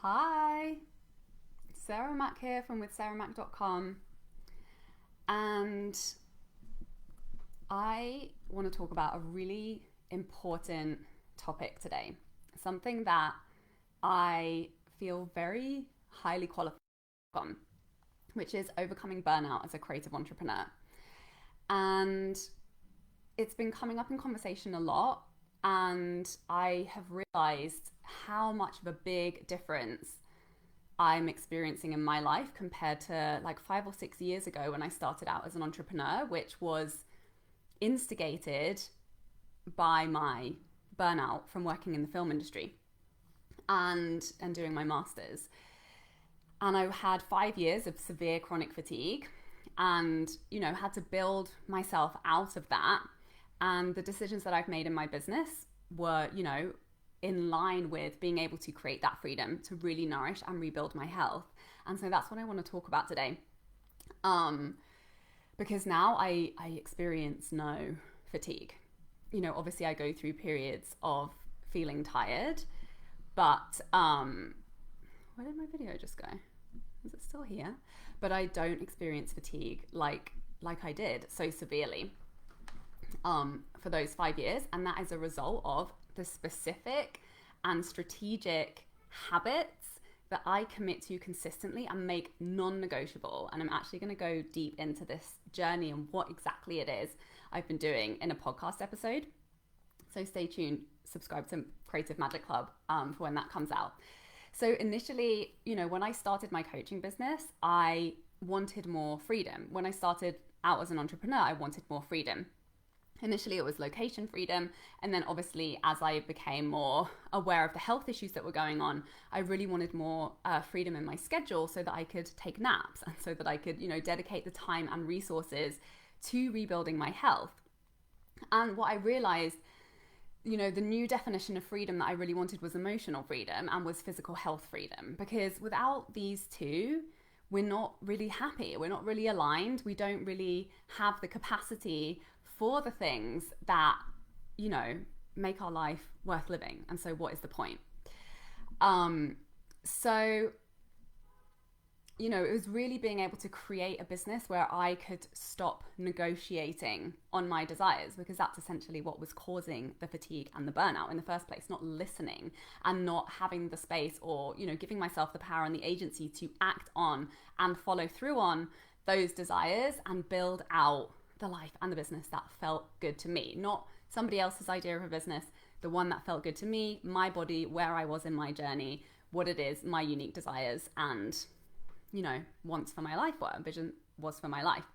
Hi, Sarah Mack here from withsarahmack.com, and I want to talk about a really important topic today. Something that I feel very highly qualified on, which is overcoming burnout as a creative entrepreneur. And it's been coming up in conversation a lot, and I have realized how much of a big difference I'm experiencing in my life compared to like 5 or 6 years ago when I started out as an entrepreneur, which was instigated by my burnout from working in the film industry and doing my masters. And I had 5 years of severe chronic fatigue and, had to build myself out of that. And the decisions that I've made in my business were, in line with being able to create that freedom to really nourish and rebuild my health. And so that's what I want to talk about today. Because now I experience no fatigue. Obviously I go through periods of feeling tired, but where did my video just go? Is it still here? But I don't experience fatigue like I did so severely for those 5 years. And that is a result of the specific and strategic habits that I commit to consistently and make non-negotiable. And I'm actually going to go deep into this journey and what exactly it is I've been doing in a podcast episode. So stay tuned, subscribe to Creative Magic Club for when that comes out. So initially, when I started my coaching business, I wanted more freedom. When I started out as an entrepreneur, I wanted more freedom. Initially, it was location freedom. And then obviously, as I became more aware of the health issues that were going on, I really wanted more freedom in my schedule so that I could take naps and so that I could, dedicate the time and resources to rebuilding my health. And what I realized, the new definition of freedom that I really wanted was emotional freedom and was physical health freedom. Because without these two, we're not really happy. We're not really aligned. We don't really have the capacity for the things that, make our life worth living. And so what is the point? It was really being able to create a business where I could stop negotiating on my desires, because that's essentially what was causing the fatigue and the burnout in the first place, not listening and not having the space or, giving myself the power and the agency to act on and follow through on those desires and build out the life and the business that felt good to me, not somebody else's idea of a business, the one that felt good to me, my body, where I was in my journey, what it is, my unique desires and, wants for my life, what vision was for my life.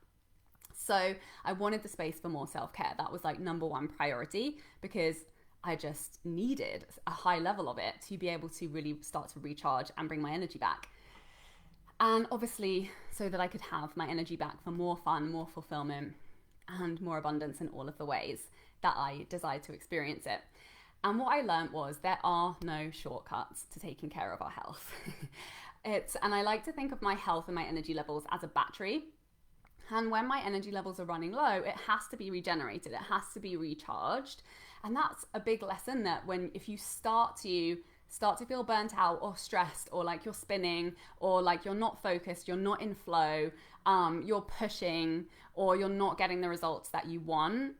So I wanted the space for more self-care. That was like number one priority, because I just needed a high level of it to be able to really start to recharge and bring my energy back. And obviously, so that I could have my energy back for more fun, more fulfillment, and more abundance in all of the ways that I desired to experience it. And what I learned was there are no shortcuts to taking care of our health. And I like to think of my health and my energy levels as a battery. And when my energy levels are running low, it has to be regenerated. It has to be recharged. And that's a big lesson that if you start to feel burnt out or stressed, or like you're spinning, or like you're not focused, you're not in flow, you're pushing, or you're not getting the results that you want,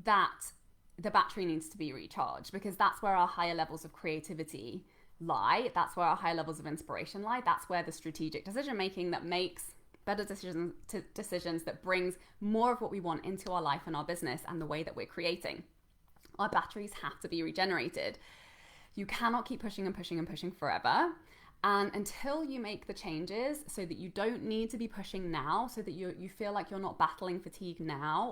that the battery needs to be recharged, because that's where our higher levels of creativity lie. That's where our higher levels of inspiration lie. That's where the strategic decision making that makes better decisions that brings more of what we want into our life and our business and the way that we're creating. Our batteries have to be regenerated. You cannot keep pushing and pushing and pushing forever. And until you make the changes so that you don't need to be pushing now, so that you feel like you're not battling fatigue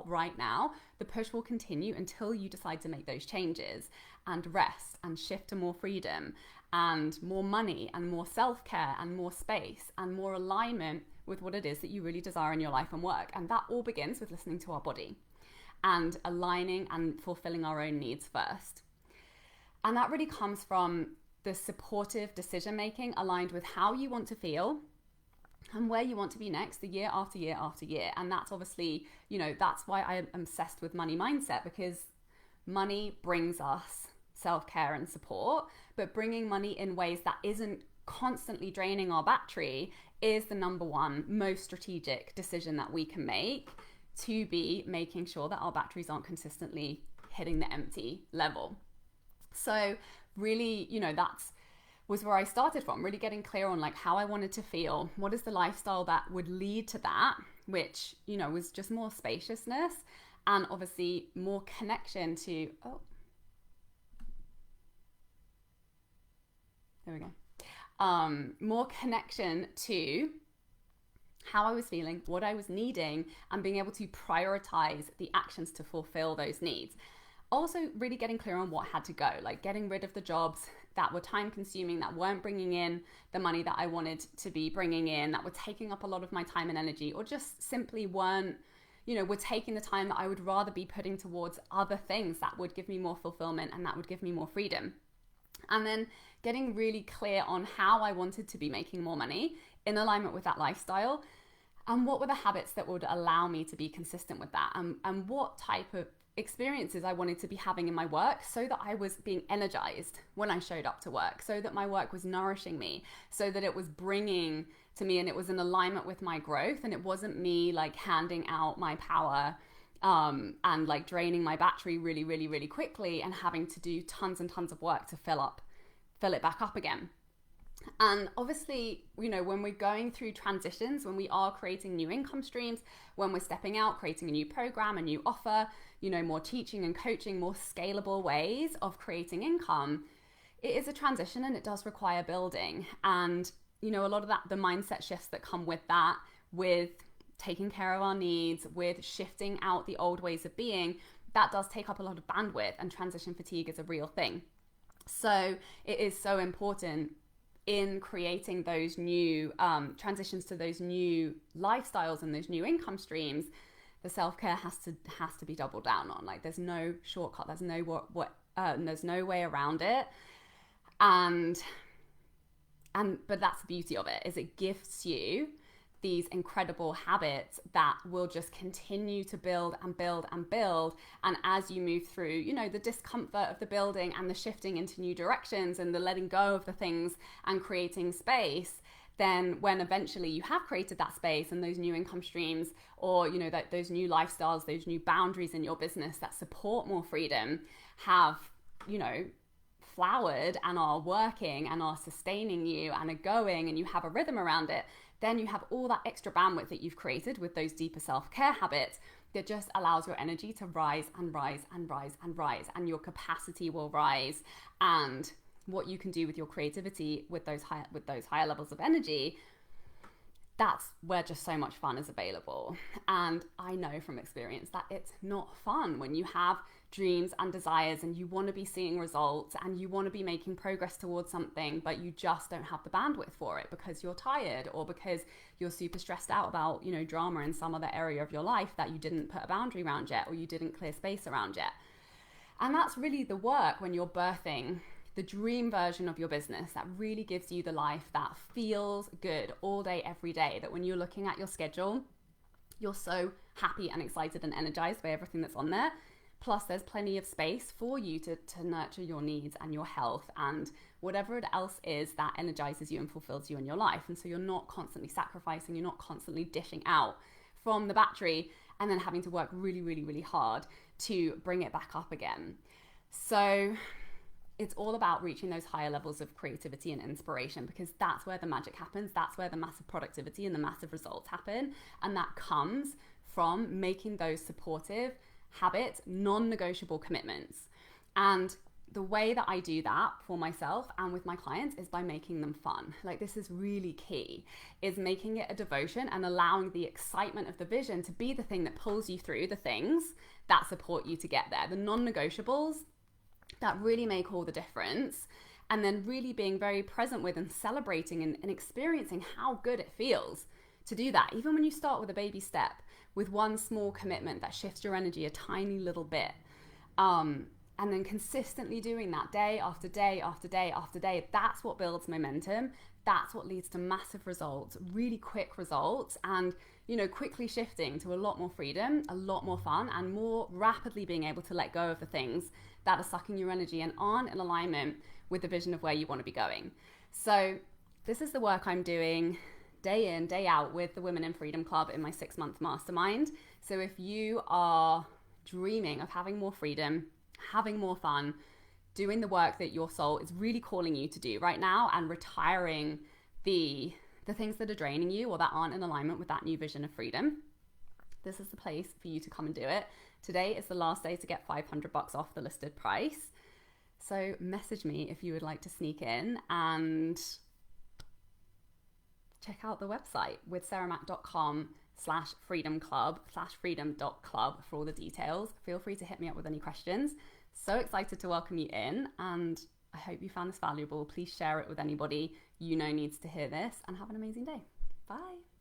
right now, the push will continue until you decide to make those changes and rest and shift to more freedom and more money and more self-care and more space and more alignment with what it is that you really desire in your life and work. And that all begins with listening to our body and aligning and fulfilling our own needs first. And that really comes from the supportive decision making aligned with how you want to feel and where you want to be next, the year after year after year. And that's obviously, that's why I am obsessed with money mindset, because money brings us self-care and support, but bringing money in ways that isn't constantly draining our battery is the number one most strategic decision that we can make to be making sure that our batteries aren't consistently hitting the empty level. So really, that's was where I started from, really getting clear on like how I wanted to feel, what is the lifestyle that would lead to that, which, was just more spaciousness and obviously more connection to, there we go. More connection to how I was feeling, what I was needing, and being able to prioritize the actions to fulfill those needs. Also really getting clear on what had to go, like getting rid of the jobs that were time consuming, that weren't bringing in the money that I wanted to be bringing in, that were taking up a lot of my time and energy, or just simply weren't, were taking the time that I would rather be putting towards other things that would give me more fulfillment and that would give me more freedom. And then getting really clear on how I wanted to be making more money in alignment with that lifestyle, and what were the habits that would allow me to be consistent with that, and what type of experiences I wanted to be having in my work so that I was being energized when I showed up to work, so that my work was nourishing me, so that it was bringing to me and it was in alignment with my growth, and it wasn't me like handing out my power and like draining my battery really, really, really quickly and having to do tons and tons of work to fill it back up again. And obviously, when we're going through transitions, when we are creating new income streams, when we're stepping out, creating a new program, a new offer, more teaching and coaching, more scalable ways of creating income, it is a transition and it does require building. And, a lot of that, the mindset shifts that come with that, with taking care of our needs, with shifting out the old ways of being, that does take up a lot of bandwidth, and transition fatigue is a real thing. So it is so important in creating those new transitions to those new lifestyles and those new income streams. The self-care has to be doubled down on. Like, there's no shortcut. There's no there's no way around it. But that's the beauty of it, is it gifts you these incredible habits that will just continue to build and build and build. And as you move through, the discomfort of the building and the shifting into new directions and the letting go of the things and creating space, then when eventually you have created that space and those new income streams, or, that those new lifestyles, those new boundaries in your business that support more freedom have, flowered and are working and are sustaining you and are going, and you have a rhythm around it, then you have all that extra bandwidth that you've created with those deeper self-care habits that just allows your energy to rise and rise and rise and rise, and your capacity will rise, and what you can do with your creativity with those higher levels of energy, that's where just so much fun is available. And I know from experience that it's not fun when you have dreams and desires and you want to be seeing results and you want to be making progress towards something, but you just don't have the bandwidth for it because you're tired, or because you're super stressed out about, drama in some other area of your life that you didn't put a boundary around yet, or you didn't clear space around yet. And that's really the work when you're birthing the dream version of your business that really gives you the life that feels good all day, every day, that when you're looking at your schedule, you're so happy and excited and energized by everything that's on there. Plus, there's plenty of space for you to nurture your needs and your health and whatever it else is that energizes you and fulfills you in your life. And so you're not constantly sacrificing, you're not constantly dishing out from the battery and then having to work really, really, really hard to bring it back up again. So it's all about reaching those higher levels of creativity and inspiration, because that's where the magic happens. That's where the massive productivity and the massive results happen. And that comes from making those supportive habits, non-negotiable commitments. And the way that I do that for myself and with my clients is by making them fun. Like, this is really key, is making it a devotion and allowing the excitement of the vision to be the thing that pulls you through the things that support you to get there. The non-negotiables that really make all the difference. And then really being very present with and celebrating and experiencing how good it feels to do that. Even when you start with a baby step, with one small commitment that shifts your energy a tiny little bit. And then consistently doing that day after day after day after day, that's what builds momentum. That's what leads to massive results, really quick results, and, quickly shifting to a lot more freedom, a lot more fun, and more rapidly being able to let go of the things that are sucking your energy and aren't in alignment with the vision of where you want to be going. So this is the work I'm doing day in, day out with the Women in Freedom Club in my 6-month mastermind. So if you are dreaming of having more freedom, having more fun, doing the work that your soul is really calling you to do right now, and retiring the things that are draining you or that aren't in alignment with that new vision of freedom, this is the place for you to come and do it. Today is the last day to get $500 off the listed price. So message me if you would like to sneak in and check out the website with sarahmac.com/freedomclub/freedom.club for all the details. Feel free to hit me up with any questions. So excited to welcome you in, and I hope you found this valuable. Please share it with anybody you know needs to hear this, and have an amazing day. Bye.